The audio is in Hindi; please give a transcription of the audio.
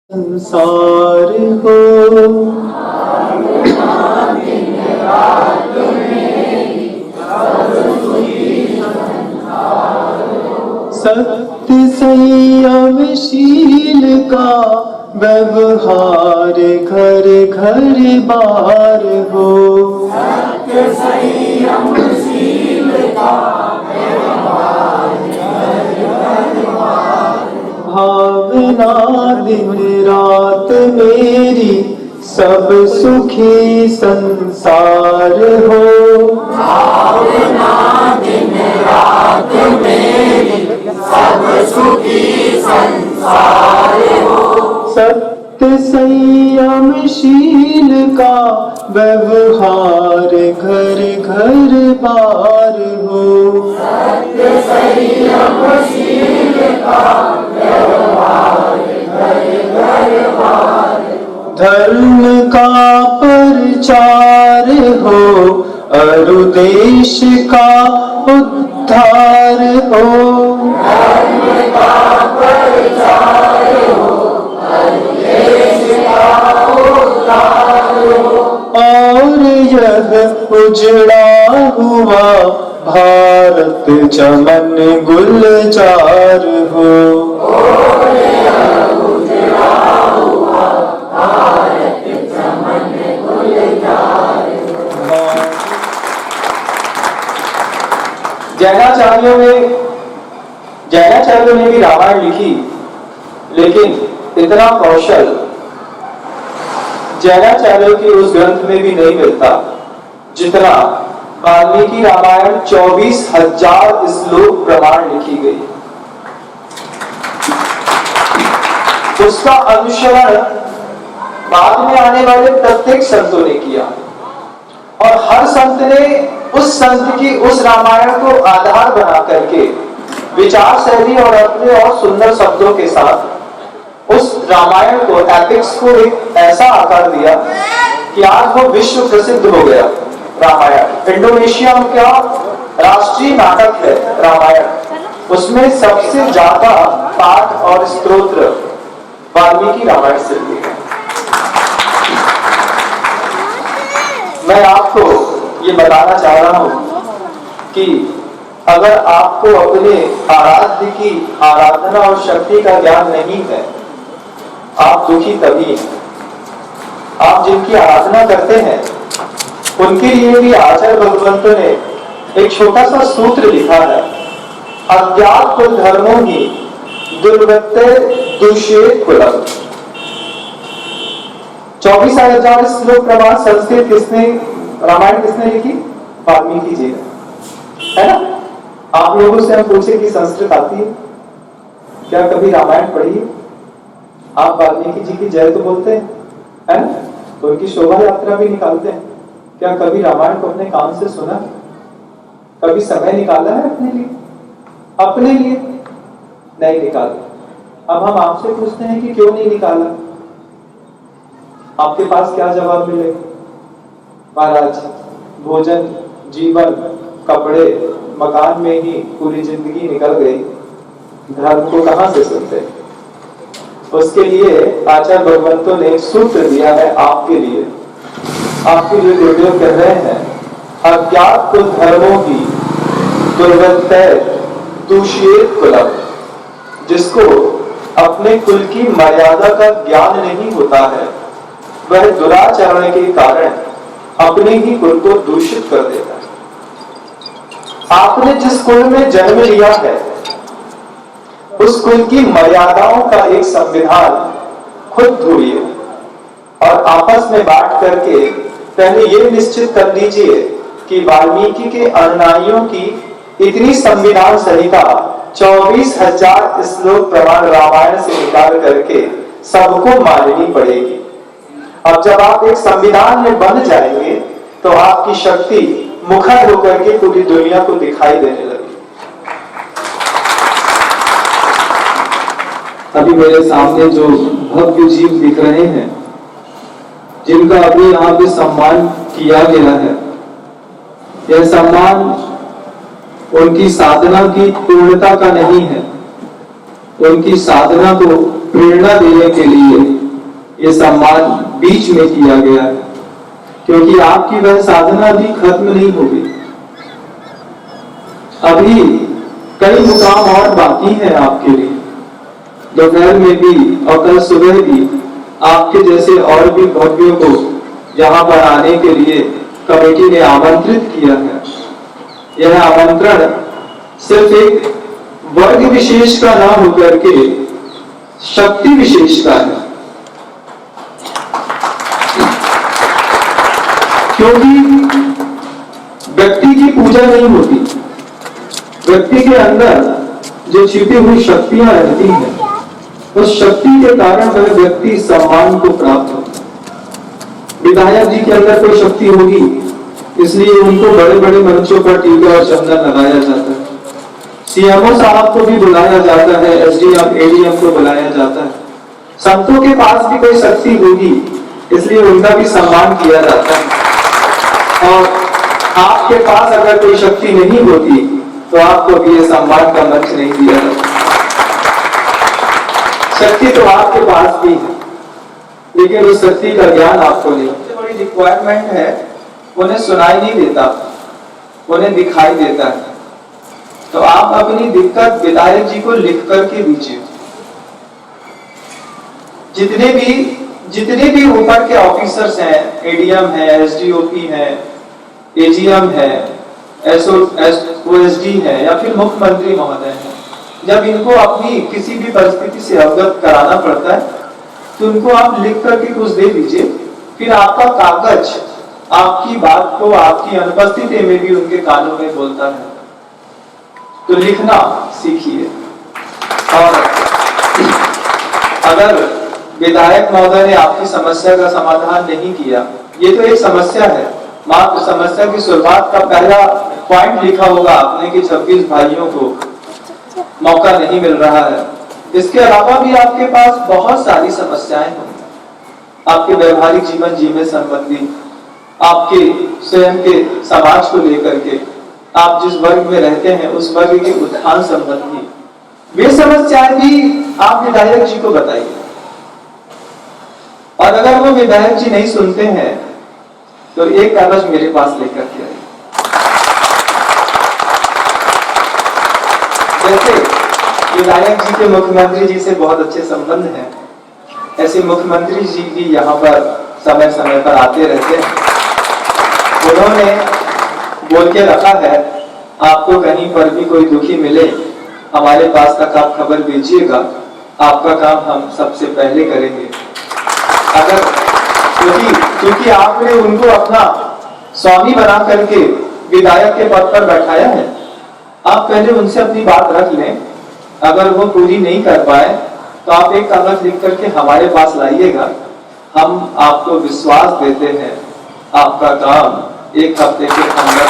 संसार हो सत्य संयमशील का व्यवहार घर घर बार हो। सत्य संयमशील का व्यवहार घर घर बार हो। भावना दिन रात मेरी सब सुखी संसार हो। भावना दिन रात मेरी सब सुखी संसार हो। सत्य संयमशील का व्यवहार घर घर बार हो। सत्य संयमशील का व्यवहार घर घर बार हो। धर्म का प्रचार हो और देश का उद्धार हो। धर्म का प्रचार हो और देश का उद्धार हो। और यह उजड़ा हुआ भारत चमन गुलजार हो। और यह उजड़ा हुआ भारत चमन गुलजार हो। जैनाचार्यों ने भी रामायण लिखी, लेकिन इतना कौशल जैनाचार्यों के उस ग्रंथ में भी नहीं मिलता जितना वाल्मीकि रामायण 24,000 श्लोक प्रमाण लिखी गई। उसका अनुसरण बाद में आने वाले प्रत्येक संतों ने किया और हर संत ने उस संत की उस रामायण को आधार बना करके विचार शैली और अपने और सुंदर शब्दों के साथ उस रामायण को, एपिक्स को एक ऐसा आकार दिया कि आज वो विश्व प्रसिद्ध हो गया। रामायण इंडोनेशिया का राष्ट्रीय नाटक है रामायण। उसमें सबसे ज्यादा पाठ और स्तोत्र वाल्मीकि रामायण से लिए हैं। मैं आपको ये बताना चाह रहा हूं कि अगर आपको अपने आराध्य की आराधना और शक्ति का ज्ञान नहीं है, आप दुखी तभी हैं। आप जिनकी आराधना करते हैं उनके लिए भी आचार्य भगवंतों ने एक छोटा सा सूत्र लिखा है। अज्ञात कुल धर्मों ही दुर्वृत्ते दुष्येत कुलम। 24,000 श्लोक प्रमाण संस्कृत किसने, रामायण किसने लिखी? वाल्मीकि जी ने, है ना। आप लोगों से हम पूछे कि संस्कृत आती है क्या? कभी रामायण पढ़ी है? आप वाल्मीकि जी की जय तो बोलते हैं, है ना, तो उनकी शोभा यात्रा भी निकालते हैं। क्या कभी रामायण को अपने कान से सुना? कभी समय निकाला है अपने लिए? अपने लिए नहीं निकाला। अब हम आपसे पूछते हैं कि क्यों नहीं निकाला? आपके पास क्या जवाब मिलेगा? महाराज, भोजन, जीवन, कपड़े, मकान में ही पूरी जिंदगी निकल गई, धर्म को कहां से सुनते? उसके लिए आचार्य भगवंतों ने सूत्र दिया है आपके लिए। आपके लिए गुरुदेव कह रहे हैं, अज्ञात कुल धर्मों की दुर्वृत्ते दुष्येत कुलम। जिसको अपने कुल की मर्यादा का ज्ञान नहीं होता है, वह दुराचरण के कारण अपने ही कुल को दूषित कर देता है। आपने जिस कुल में जन्म लिया है, उस कुल की मर्यादाओं का एक संविधान खुद ढूंढिए और आपस में बांट करके पहले ये निश्चित कर लीजिए कि वाल्मीकि के अनुयायियों की इतनी संविधान संहिता 24,000 श्लोक प्रमाण रामायण से निकाल करके सबको माननी पड़ेगी। अब जब आप एक संविधान में बन जाएंगे तो आपकी शक्ति मुखर होकर के पूरी दुनिया को दिखाई देने लगी। अभी मेरे सामने जो भव्य जीव दिख रहे हैं, जिनका अभी यहाँ पे सम्मान किया गया है, यह सम्मान उनकी साधना की पूर्णता का नहीं है, उनकी साधना को प्रेरणा देने के लिए ये सम्मान बीच में किया गया है, क्योंकि आपकी वह साधना भी खत्म नहीं होगी। अभी कई मुकाम और बाकी हैं आपके लिए। दोपहर में भी और कल सुबह भी आपके जैसे और भी भव्यों को यहाँ पर आने के लिए कमेटी ने आमंत्रित किया है। यह आमंत्रण सिर्फ एक वर्ग विशेष का ना होकर के शक्ति विशेष का है, क्योंकि व्यक्ति की पूजा नहीं होती, व्यक्ति के अंदर जो छिपी हुई शक्तियां रहती हैं, उस शक्ति के कारण वह व्यक्ति सम्मान को प्राप्त होता है। विधायक जी के अंदर कोई शक्ति होगी, इसलिए उनको बड़े बड़े मंचों पर टीका और चंदन लगाया जाता है। सीएमओ साहब को भी बुलाया जाता है, एसडीएम एडीएम को बुलाया जाता है। संतों के पास भी कोई शक्ति होगी, इसलिए उनका भी सम्मान किया जाता है। और आपके पास अगर कोई शक्ति नहीं होती तो आपको भी ये सम्मान का मंच नहीं दिया जाता। शक्ति तो आपके पास भी है, लेकिन उस शक्ति का ज्ञान आपको नहीं। सबसे बड़ी रिक्वायरमेंट है, उन्हें सुनाई नहीं देता, उन्हें दिखाई देता है। तो आप अपनी दिक्कत विधायक जी को लिख करके दीजिए। जितने भी ऊपर के ऑफिसर्स हैं, एडीएम है, एसडीओपी है, एजीएम है, ओएसडी है या फिर मुख्यमंत्री महोदय है, जब इनको अपनी किसी भी परिस्थिति से अवगत कराना पड़ता है तो उनको आप लिख करके कुछ दे दीजिए। फिर आपका कागज आपकी बात को आपकी अनुपस्थिति में भी उनके कानों में बोलता है। तो लिखना सीखिए। और अगर विधायक महोदय ने आपकी समस्या का समाधान नहीं किया, ये तो एक समस्या है, मात्र समस्या की शुरुआत का पहला पॉइंट लिखा होगा आपने कि 26 भाइयों को मौका नहीं मिल रहा है। इसके अलावा भी आपके पास बहुत सारी समस्याएं होंगी, आपके व्यवहारिक जीवन जीने संबंधी, आपके स्वयं के समाज को लेकर के, आप जिस वर्ग में रहते हैं उस वर्ग के उत्थान संबंधी, वे समस्याएं भी आप विधायक जी को बताइए। और अगर वो विधायक जी नहीं सुनते हैं तो एक कागज मेरे पास लेकर के आइए। जैसे विधायक जी के मुख्यमंत्री जी से बहुत अच्छे संबंध हैं, ऐसे मुख्यमंत्री जी भी यहाँ पर समय समय पर आते रहते हैं। उन्होंने बोल के रखा है, आपको कहीं पर भी कोई दुखी मिले हमारे पास तक आप खबर भेजिएगा, आपका काम हम सबसे पहले करेंगे। अगर क्योंकि आपने उनको अपना स्वामी बना करके विधायक के पद पर बैठाया है, आप पहले उनसे अपनी बात रख लें। अगर वो पूरी नहीं कर पाए तो आप एक कागज लिख करके हमारे पास लाइएगा, हम आपको विश्वास देते हैं आपका काम 1 हफ्ते के अंदर